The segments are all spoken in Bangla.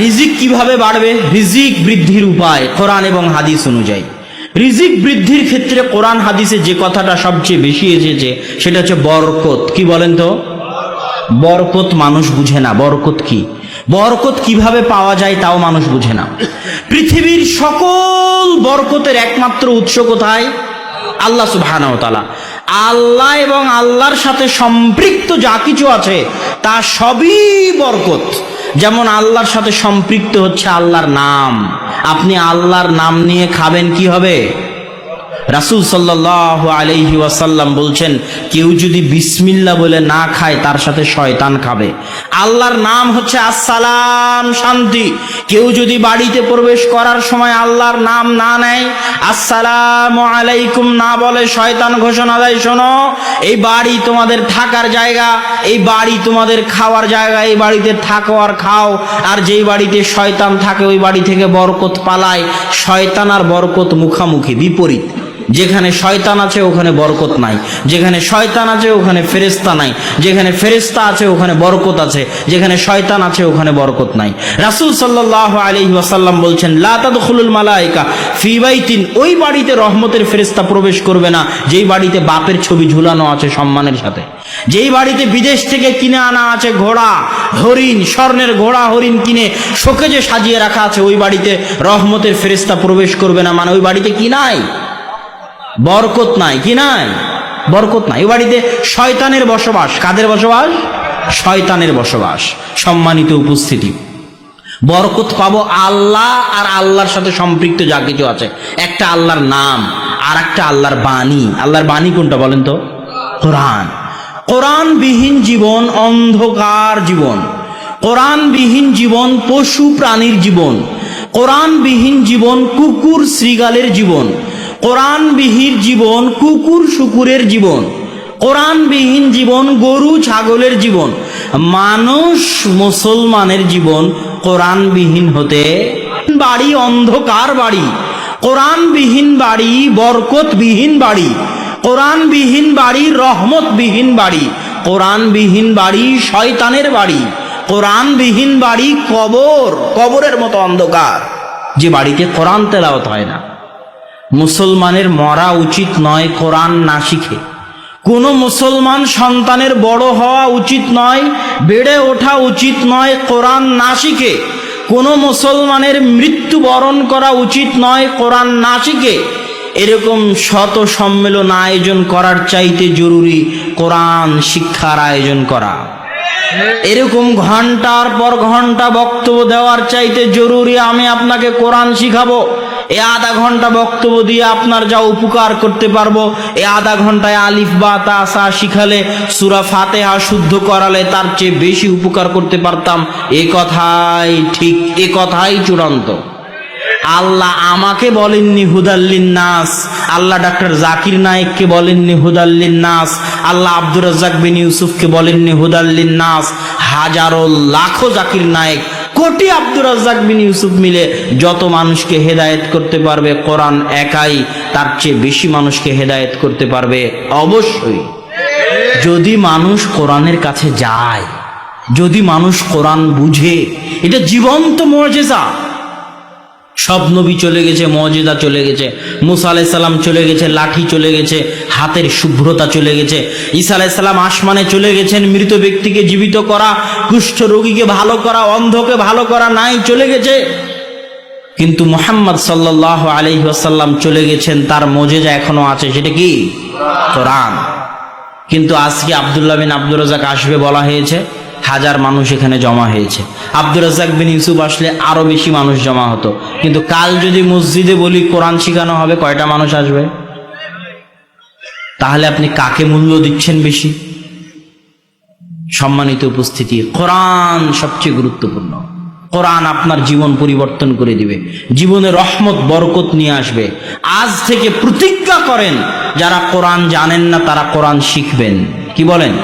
রিজিক কিভাবে বাড়বে, রিজিক বৃদ্ধির উপায় কোরআন এবং হাদিস অনুযায়ী। রিজিক বৃদ্ধির ক্ষেত্রে কোরআন হাদিসে যে কথাটা সবচেয়ে বেশি এসেছে সেটা হচ্ছে বরকত। কি বলেন তো? বরকত মানুষ বুঝে না। বরকত কি, বরকত কিভাবে পাওয়া যায় তাও মানুষ বুঝে না। পৃথিবীর সকল বরকতের একমাত্র উৎস কোথায়? আল্লাহ সুবহানাহু ওয়া তাআলা। আল্লাহ এবং আল্লাহর সাথে সম্পৃক্ত যা কিছু আছে তা সবই বরকত। যেমন আল্লাহর সাথে সম্পৃক্ত হচ্ছে আল্লাহর নাম। আপনি আল্লাহর নাম নিয়ে খাবেন, কি হবে? রাসূল সাল্লাল্লাহু আলাইহি ওয়াসাল্লাম বলছেন, কেউ যদি বিসমিল্লাহ বলে না খায় তার সাথে শয়তান খাবে। আল্লাহর নাম হচ্ছে আসসালাম, শান্তি। কেউ যদি বাড়িতে প্রবেশ করার সময় আল্লাহর নাম না নেয়, আসসালামু আলাইকুম না বলে, শয়তান ঘোষণা দেয়, শোনো এই বাড়ি তোমাদের থাকার জায়গা, এই বাড়ি তোমাদের খাওয়ার জায়গা, এই বাড়িতে থাকো আর খাও। আর যেই বাড়িতে শয়তান থাকে ওই বাড়ি থেকে বরকত পালায়। শয়তান আর বরকত মুখামুখি, বিপরীত। যেখানে শয়তান আছে ওখানে বরকত নাই, যেখানে শয়তান আছে ওখানে ফেরেশতা নাই, যেখানে ফেরেশতা আছে ওখানে বরকত আছে, যেখানে শয়তান আছে ওখানে বরকত নাই। রাসূল সাল্লাল্লাহু আলাইহি ওয়াসাল্লাম বলছেন, লা তাদখুলুল মালায়েকা ফি বাইতিন, ওই বাড়িতে রহমতের ফেরেশতা প্রবেশ করবে না যেই বাড়িতে বাপের ছবি ঝুলানো আছে সম্মানের সাথে, যেই বাড়িতে বিদেশ থেকে কিনে আনা আছে ঘোড়া হরিণ, স্বর্ণের ঘোড়া হরিণ কিনে শোকেজে সাজিয়ে রাখা আছে, ওই বাড়িতে রহমতের ফেরেশতা প্রবেশ করবে না। মানে ওই বাড়িতে কি নাই? বরকত নাই। কি নাই? বরকত নাই। ওই বাড়িতে শয়তানের বসবাস। কাদের বসবাস? শয়তানের বসবাস। সম্মানিত উপস্থিতি, বরকত পাবো আল্লাহ আর আল্লাহর সাথে সম্পৃক্ত যা কিছু আছে। একটা আল্লাহর নাম আর একটা আল্লাহর বাণী। আল্লাহর বাণী কোনটা বলেন তো? কোরআন। কোরআনবিহীন জীবন অন্ধকার জীবন। কোরআনবিহীন জীবন পশু প্রাণীর জীবন। কোরআনবিহীন জীবন কুকুর শ্রীগালের জীবন। কোরআনবিহীন জীবন কুকুর শুকুরের জীবন। কোরআনবিহীন জীবন গরু ছাগলের জীবন। মানুষ মুসলমানের জীবন কোরআনবিহীন হতে বাড়ি অন্ধকার বাড়ি। কোরআনবিহীন বাড়ি বরকতবিহীন বাড়ি। কোরআনবিহীন বাড়ি রহমতবিহীন বাড়ি। কোরআনবিহীন বাড়ি শয়তানের বাড়ি। কোরআনবিহীন বাড়ি কবর, কবরের মতো অন্ধকার, যে বাড়িতে কোরআন তেলাওয়াত হয় না। মুসলমানের মরা উচিত নয় কোরআন না শিখে। কোনো মুসলমান সন্তানের বড় হওয়া উচিত নয়, বেড়ে ওঠা উচিত নয় কোরআন না শিখে। কোনো মুসলমানের মৃত্যুবরণ করা উচিত নয় কোরআন না শিখে। এরকম শত সম্মেলন আয়োজন করার চাইতে জরুরি কোরআন শিক্ষার আয়োজন করা। এরকম ঘন্টার পর ঘন্টা বক্তব্য দেওয়ার চাইতে জরুরি আমি আপনাকে কোরআন শিখাবো। এই আধা ঘন্টা বক্তব্য দিয়ে আপনার যা উপকার করতে পারবো, এই আধা ঘন্টায় আলিফ বা তা সা শিখালে, সূরা ফাতিহা শুদ্ধ করালে তার চেয়ে বেশি উপকার করতে পারতাম। এ কথাই ঠিক, এ কথাই চূড়ান্ত। আল্লাহ আমাকে বলেননি হুদাল্লিন নাস, আল্লাহ ডাক্তার জাকির নায়েককে বলেননি হুদাল্লিন নাস, আল্লাহ আব্দুর রাজ্জাক বিন ইউসুফকে বলেননি হুদাল্লিন নাস। হাজারো লাখো জাকির নায়েক, কোটি আব্দুর রাজ্জাক বিন ইউসুফ মিলে যত মানুষকে হেদায়েত করতে পারবে, কোরআন একাই তার চেয়ে বেশি মানুষকে হেদায়েত করতে পারবে। অবশ্যই যদি মানুষ কোরআনের কাছে যায়, যদি মানুষ কোরআন বুঝে, এটা জীবন্ত মুজিজা। সব নবী চলে গেছে, মুজিজা চলে গেছে। মুসা আলাইহিস সালাম চলে গেছে, লাঠি চলে গেছে, হাতের শুভ্রতা চলে গেছে। ঈসা আলাইহিস সালাম আসমানে চলে গেছেন, মৃত ব্যক্তিকে জীবিত করা, কুষ্ঠ রোগীকে ভালো করা, অন্ধকে ভালো করা নাই, চলে গেছে। কিন্তু মুহাম্মদ সাল্লাল্লাহু আলাইহি ওয়াসাল্লাম চলে গেছেন, তার মুজিজা এখনো আছে। সেটা কি? কোরআন। কিন্তু আজকে আব্দুল্লাহ বিন আব্দুর রাজ্জাক আসবে বলা হয়েছে, হাজার মানুষ এখানে জমা হয়েছে। আব্দুর রাজ্জাক বিন ইউসুফ আসলে আরো বেশি মানুষ জমা হতো। কিন্তু কাল যদি মসজিদে বলি কোরআন শিখানো হবে, কয়টা মানুষ আসবে? তাহলে আপনি কাকে মূল্য দিচ্ছেন বেশি? সম্মানিত উপস্থিতি, কোরআন সবচেয়ে গুরুত্বপূর্ণ। কোরআন আপনার জীবন পরিবর্তন করে দিবে, জীবনে রহমত বরকত নিয়ে আসবে। আজ থেকে প্রতিজ্ঞা করেন, যারা কোরআন জানেন না তারা কোরআন শিখবেন। কি বলেন?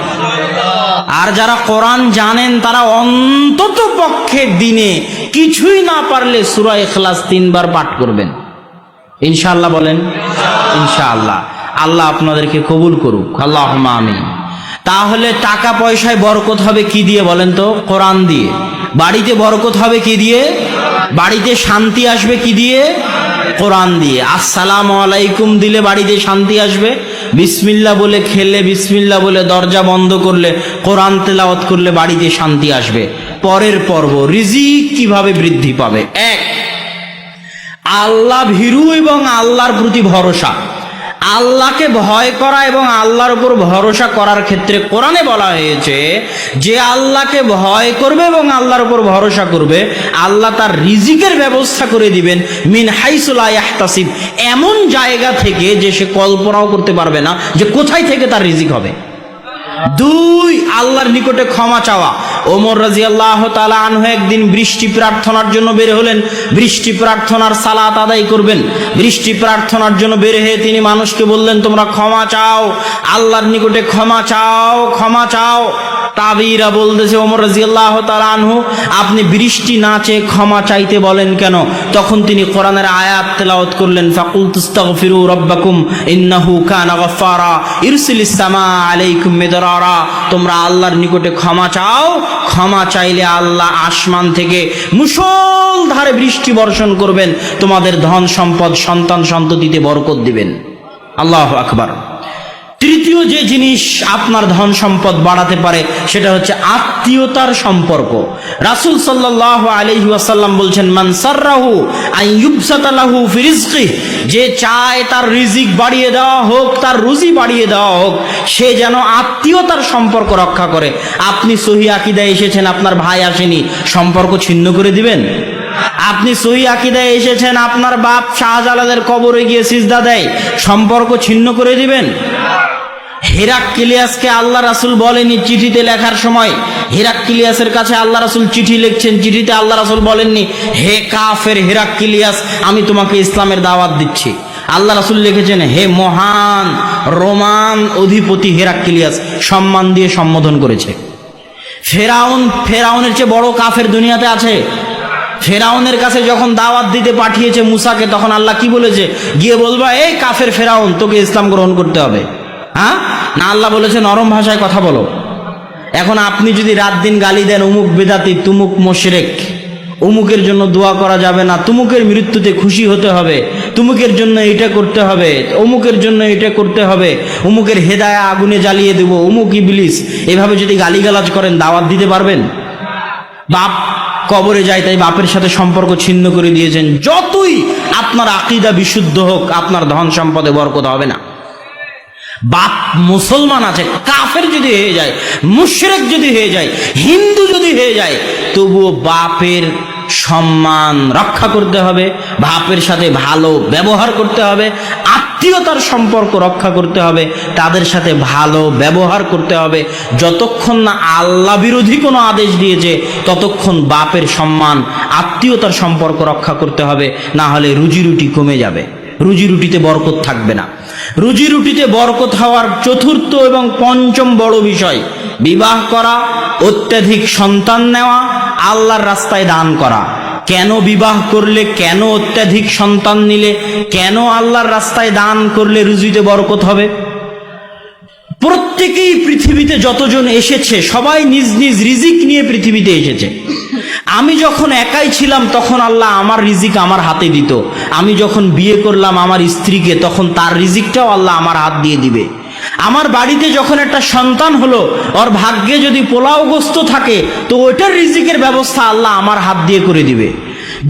আর যারা কোরআন জানেন তারা অন্তত পক্ষে দিনে কিছুই না পারলে সূরা ইখলাস 3 বার পাঠ করবেন। ইনশাআল্লাহ বলেন। ইনশাআল্লাহ। আল্লাহ আপনাদেরকে কবুল করুক। আল্লাহুম্মা আমিন। তাহলে টাকা পয়সায় বরকত হবে কি দিয়ে বলেন তো? কোরআন দিয়ে। বাড়িতে বরকত হবে কি দিয়ে? বাড়িতে শান্তি আসবে কি দিয়ে? কোরআন দিয়ে। আসসালামু আলাইকুম দিলে বাড়িতে শান্তি আসবে। বিসমিল্লাহ বলে খেলে, বিসমিল্লাহ বলে দরজা বন্ধ করলে, কোরআন তেলাওয়াত করলে বাড়িতে শান্তি আসবে। পরের পর্ব, রিজিক কিভাবে বৃদ্ধি পাবে। এক, আল্লাহ ভীরু এবং আল্লাহর প্রতি ভরসা। আল্লাহকে ভয় করা এবং আল্লাহর উপর ভরসা করার ক্ষেত্রে কোরআনে বলা হয়েছে যে আল্লাহকে ভয় করবে এবং আল্লাহর উপর ভরসা করবে, আল্লাহ তার রিজিকের ব্যবস্থা করে দিবেন মিন হাইসু লা ইয়াহতাসিব, এমন জায়গা থেকে যে সে কল্পনাও করতে পারবে না যে কোথায় থেকে তার রিজিক হবে। দুই, আল্লাহর নিকটে ক্ষমা চাওয়া। ওমর রাদিয়াল্লাহু তাআলা আনহু একদিন বৃষ্টি প্রার্থনার জন্য বের হলেন। বৃষ্টি প্রার্থনার সালাত আদায় করবেন। বৃষ্টি প্রার্থনার জন্য বের হয়ে তিনি মানুষকে বললেন, তোমরা ক্ষমা চাও, আল্লাহর নিকটে ক্ষমা চাও, ক্ষমা চাও। তাবিরা বলতেছে, ওমর রাদিয়াল্লাহু তাআলা আনহু, আপনি বৃষ্টি না চেয়ে ক্ষমা চাইতে বলেন কেন? তখন তিনি কোরআনের আয়াত তেলাওয়াত করলেন, ফাকুলতুস্তাগফিরু রাব্বাকুম ইন্নাহু কানা গাফফারা ইরসিলিস সামা আলাইকুম মিদরারা। তোমরা আল্লাহর নিকটে ক্ষমা চাও, ক্ষমা চাইলে আল্লাহ আসমান থেকে মুষলধারে বৃষ্টি বর্ষণ করবেন, তোমাদের ধন সম্পদ সন্তান সন্ততিতে বরকত দিবেন। আল্লাহু আকবার। তৃতীয় যে জিনিস আপনার ধন সম্পদ বাড়াতে পারে সেটা হচ্ছে আত্মীয়তার সম্পর্ক। রাসূল সাল্লাল্লাহু আলাইহি ওয়াসাল্লাম বলছেন, মান সাররাহু আন ইউবসাতা লাহু ফি রিজকিহি, যে চায় তার রিজিক বাড়িয়ে দেওয়া হোক, তার রুজি বাড়িয়ে দেওয়া হোক, সে যেন আত্মীয়তার সম্পর্ক রক্ষা করে। আপনি সহি আকীদায় এসেছেন, আপনার ভাই আসেনি, সম্পর্ক ছিন্ন করে দিবেন? আপনি সহি আকীদায় এসেছেন, আপনার বাপ শাহজালালের কবরে গিয়ে সিজদা দেয়, সম্পর্ক ছিন্ন করে দিবেন? হেরাক্লিয়াসকে আল্লাহ রাসূল বলেনি চিঠিতে লেখার সময়, হেরাক্লিয়াসের কাছে আল্লাহ রাসূল চিঠি লিখছেন, চিঠিতে আল্লাহ রাসূল বলেননি, হে কাফের হেরাক্লিয়াস, আমি তোমাকে ইসলামের দাওয়াত দিচ্ছি। আল্লাহ রাসূল লিখেছেন, হে মহান রোমান অধিপতি হেরাক্লিয়াস, সম্মান দিয়ে সম্বোধন করেছে। ফেরাউনের চেয়ে বড় কাফের দুনিয়াতে আছে? ফেরাউনের কাছে যখন দাওয়াত দিতে পাঠিয়েছে মুসাকে, তখন আল্লাহ কি বলেছে? গিয়ে বলবা, এই কাফের ফেরাউন, তোকে ইসলাম গ্রহণ করতে হবে। হ্যাঁ না, আল্লাহ বলেছে নরম ভাষায় কথা বলো। এখন আপনি যদি রাত দিন গালি দেন, অমুক বেদাতি, তুমুক মুশরিক, অমুকের জন্য দোয়া করা যাবে না, তুমুকের মৃত্যুতে খুশি হতে হবে, তুমুকের জন্য এটা করতে হবে, অমুকের জন্য এটা করতে হবে, অমুকের হেদায়া আগুনে জ্বালিয়ে দেব, অমুক ইবলিস, এভাবে যদি গালিগালাজ করেন, দাওয়াত দিতে পারবেন? বাপ কবরে যায় তাই বাপের সাথে সম্পর্ক ছিন্ন করে দিয়েছেন। যতই আপনার আকীদা বিশুদ্ধ হোক, আপনার ধন সম্পদে বরকত হবে না। বাপ মুসলমান আছে, কাফের যদি হয়ে যায়, মুশরিক যদি হয়ে যায়, হিন্দু যদি হয়ে যায়, তবুও বাপের সম্মান রক্ষা করতে হবে, বাপের সাথে ভালো ব্যবহার করতে হবে, আত্মীয়তার সম্পর্ক রক্ষা করতে হবে, তাদের সাথে ভালো ব্যবহার করতে হবে। যতক্ষণ না আল্লাহ বিরোধী কোনো আদেশ দিয়েছে, ততক্ষণ বাপের সম্মান, আত্মীয়তার সম্পর্ক রক্ষা করতে হবে, না হলে রুজি রুটি কমে যাবে, রুজি রুটিতে বরকত থাকবে না। রুজি রুটিতে বরকত হওয়ার চতুর্থ এবং পঞ্চম বড় বিষয়, বিবাহ করা, অত্যাধিক সন্তান নেওয়া, আল্লাহর রাস্তায় দান করা। কেন বিবাহ করলে, কেন অত্যাধিক সন্তান নিলে, কেন আল্লাহর রাস্তায় দান করলে রুজিতে বরকত হবে? প্রত্যেকেই পৃথিবীতে যতজন এসেছে সবাই নিজ নিজ রিজিক নিয়ে পৃথিবীতে এসেছে। আমি যখন একাই ছিলাম তখন আল্লাহ আমার রিজিক আমার হাতে দিত। আমি যখন বিয়ে করলাম আমার স্ত্রীকে, তখন তার রিজিকটাও আল্লাহ আমার হাত দিয়ে দিবে। আমার বাড়িতে যখন একটা সন্তান হলো, ওর ভাগ্যে যদি পোলাও গোস্ত থাকে, তো ওইটার রিজিকের ব্যবস্থা আল্লাহ আমার হাত দিয়ে করে দিবে।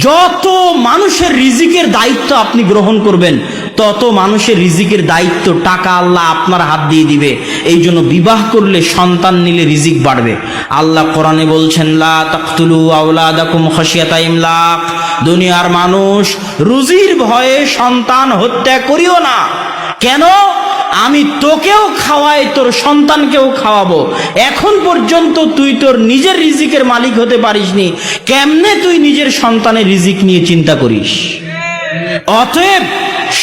যত মানুষের রিজিকের দায়িত্ব আপনি গ্রহণ করবেন, তত মানুষের রিজিকের দায়িত্ব, টাকা আল্লাহ আপনার হাত দিয়ে দিবে। এই জন্য বিবাহ করলে, সন্তান নিলে রিজিক বাড়বে। আল্লাহ কোরআনে বলছেন, লা তাকতুলু আওলাদাকুম খাশিয়াতা ইমলাক, দুনিয়ার মানুষ রুজির ভয়ে সন্তান হত্যা করিও না। কেন? আমি তোকেও খাওয়াই, তোর সন্তানকেও খাওয়াবো। এখন পর্যন্ত তুই তোর নিজের রিজিকের মালিক হতে পারিসনি, কেমনে তুই নিজের সন্তানের রিজিক নিয়ে চিন্তা করিস? অতএব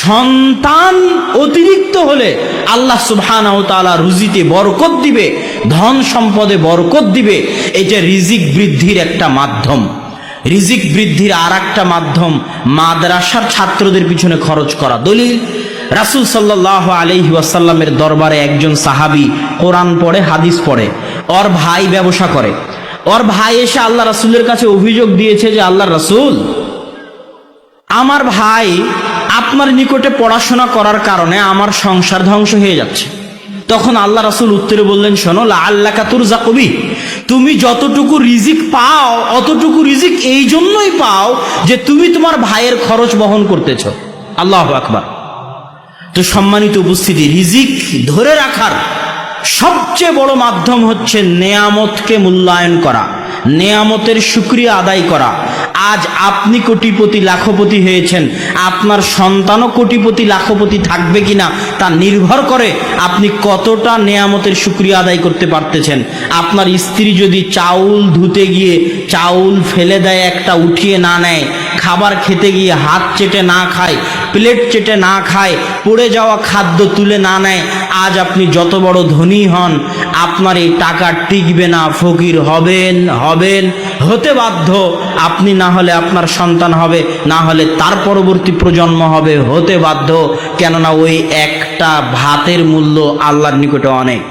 সন্তান অতিরিক্ত হলে আল্লাহ সুবহানাহু ওয়া তাআলা রুজিতে বরকত দিবে, ধন সম্পদে বরকত দিবে। এটা রিজিক বৃদ্ধির একটা মাধ্যম। রিজিক বৃদ্ধির আর একটা মাধ্যম মাদ্রাসার ছাত্রদের পিছনে খরচ করা। দলিল, রাসূল সাল্লাল্লাহু আলাইহি ওয়াসাল্লামের দরবারে একজন সাহাবী কোরআন পড়ে, হাদিস পড়ে। ওর ভাই ব্যবসা করে। ওর ভাই এসে আল্লাহ রাসূলের কাছে অভিযোগ দিয়েছে যে, আল্লাহ রাসূল, আমার ভাই আপনার নিকটে পড়াশোনা করার কারণে আমার সংসার ধ্বংস হয়ে যাচ্ছে। তখন আল্লাহ রাসূল উত্তরে বললেন, শোনো, লাআল্লাকা তুরযাকু বিহি, তুমি যতটুকু রিজিক পাও অতটুকু রিজিক এই জন্যই পাও যে তুমি তোমার ভাইয়ের খরচ বহন করতেছো। আল্লাহু আকবার। তো সম্মানিত উপস্থিতি, রিজিক ধরে রাখার সবচেয়ে বড় মাধ্যম হচ্ছে নেয়ামতকে মূল্যায়ন করা, নেয়ামতের শুকরিয়া আদায় করা। আজ আপনি কোটিপতি লাখপতি হয়েছেন, আপনার সন্তানও কোটিপতি লাখপতি থাকবে কিনা তা নির্ভর করে আপনি কতটা নেয়ামতের শুকরিয়া আদায় করতে পারতেছেন। আপনার স্ত্রী যদি চাউল ধুতে গিয়ে চাউল ফেলে দেয়, একটা উঠিয়ে না নেয়, খাবার খেতে গিয়ে হাত চেটে না খায়, প্লেট চেটে না খায়, পড়ে যাওয়া খাদ্য তুলে না নেয়, আজ আপনি যত বড় ধনী হন, আপনার এই টাকা টিকবে না, ফকির হবেন হতে বাধ্য। আপনি না হলে আপনার সন্তান হবে, না হলে তার পরবর্তী প্রজন্ম হবে, হতে বাধ্য। কেননা ওই একটা ভাতের মূল্য আল্লাহর নিকটে অনেক।